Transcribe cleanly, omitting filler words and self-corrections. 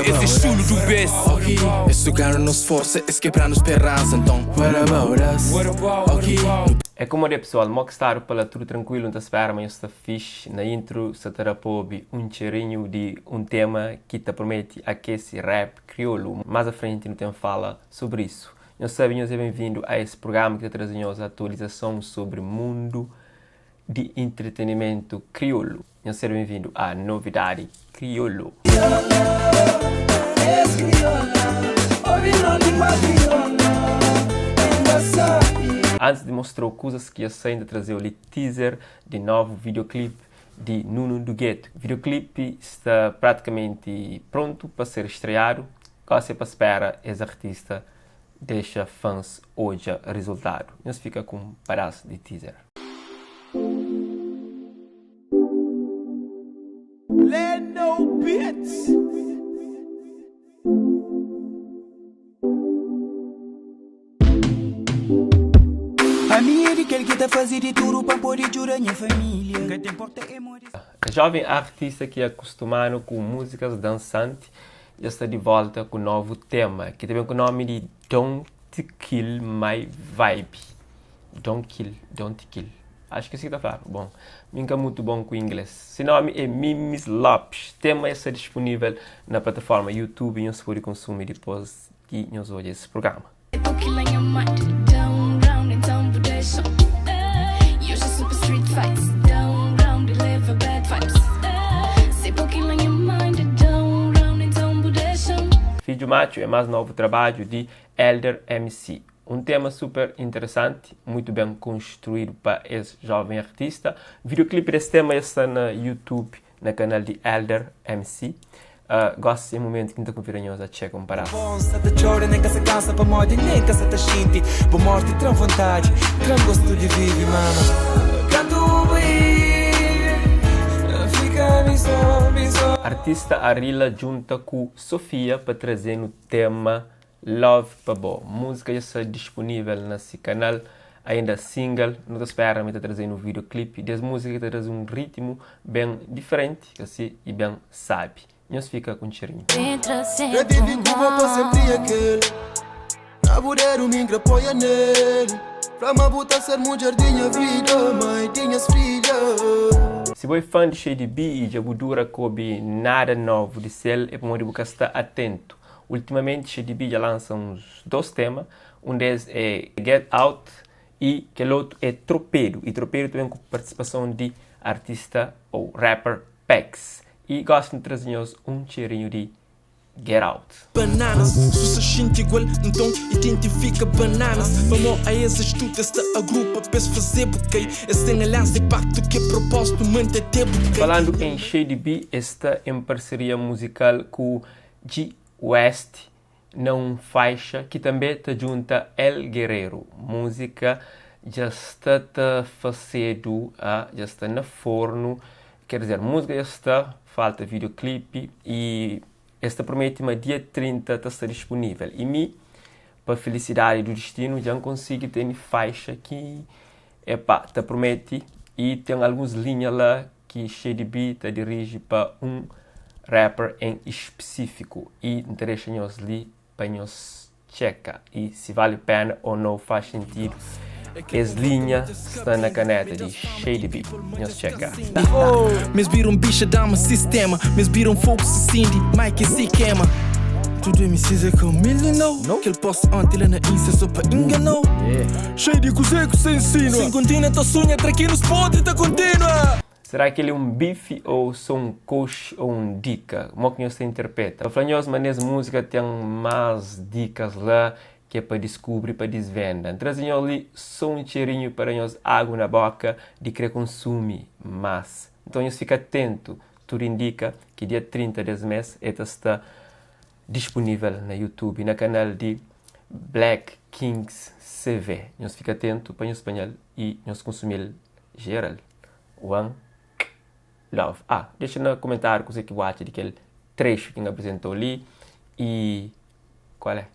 Esse chulo do best. Ok, esse cara não se força, esse quebrar nos perras. Então, what about us? Ok. É como é pessoal, Mockstar pela tudo tranquilo, não te espera, mas está fixe. Na intro, se terá cheirinho de tema que te promete aquecer rap crioulo. Mais à frente não tem fala sobre isso. Não sabem, seja bem-vindo a esse programa que te traz a atualização sobre o mundo de entretenimento crioulo. Não seja bem-vindo à novidade crioulo. Antes de mostrar coisas que eu sei ainda trazer o teaser de novo videoclipe de Nuno do Gueto. O videoclipe está praticamente pronto para ser estreado. Gosto para esperar esse artista deixa fãs hoje resultado. Nós fica com um pedaço de teaser. Leno Beats. A minha de que tá fazendo de tudo para poder jurar minha família. Que tem porta A jovem artista que é acostumado com músicas dançantes já está de volta com um novo tema, que tem o nome de Don't Kill My Vibe. Don't Kill. Acho que é assim que está falando. Bom, nunca muito bom com o inglês. Esse nome é Mimis Lopes. O tema está disponível na plataforma YouTube e nós podemos consumir depois que nós olhamos esse programa. Vídeo Macho é mais novo trabalho de Elder MC. Um tema super interessante, muito bem construído para esse jovem artista. O videoclipe desse tema está no YouTube, no canal de Elder MC. Gosto desse momento que não está com a checa um parado. nem que se cansa para morte, nem que se te xinte. Por morte, tram vontade, tram gosto de viver, mano. Canto Artista Arila junta com Sofia para trazer no tema Love Pabo. Música já está disponível nesse canal, ainda single, não te espera, mas está trazendo um videoclipe. Dessa música está trazendo um ritmo bem diferente, assim, e bem sabe. Nós fica com cheirinho. Eu vivi como sempre aquele. Na budeiro me apoia nele. Pra me botar ser mulher dinha vida, mãe dinhas filha. Se você é fã de Shady B e já dura coube nada novo de Cell, é para você estar atento. Ultimamente, Shady B já lança uns 2 temas. Um deles é Get Out e aquele outro é Tropeiro. E Tropeiro também com participação de artista ou rapper Pex. E gosto de trazer um cheirinho de Get Out. Bananas, se sente igual, então identifica bananas. Vamos a esses tudo, esta agrupa, penso fazer buquê. Esse tem aliança de pacto que é propósito, manter buquê. Falando em Shady B, está em parceria musical com G West, não faixa, que também te junta El Guerreiro. Música já está fazendo, já está no forno. Quer dizer, música já está, falta videoclipe e esta promete uma dia 30 está disponível. E para felicidade do destino, já consigo ter faixa que te promete e tem algumas linhas lá que Shady B te dirige para um rapper em específico e deixa-nos ali para nos checar e se vale a pena ou não faz sentido. As linhas estão na caneta de Shady B. Nos checa. Meus viram bicha, dá-me sistema. Meus viram fogo, se cindy, Mike se queima. Tudo MCs é com milhão. Que ele posta antes lá na Insta só para enganar. Shady cozeco sem ensino. Sem contínua, tua sonha, aqui nos podres, tá contínua. Será que ele é um bife ou só um coach ou um dica? Como que você interpreta? Para falar mas nessa música tem mais dicas lá que é para descobrir, para desvenda. Trazem ali só um cheirinho para nós água na boca de querer consumir mais. Então, nós fica atento. Tudo indica que dia 30 desse mês esta está disponível na YouTube, no canal de Black Kings CV. Nós fica atento para o espanhol e nós consumir geral. One Love. Deixa no comentário o que você acha daquele trecho que apresentou ali e qual é?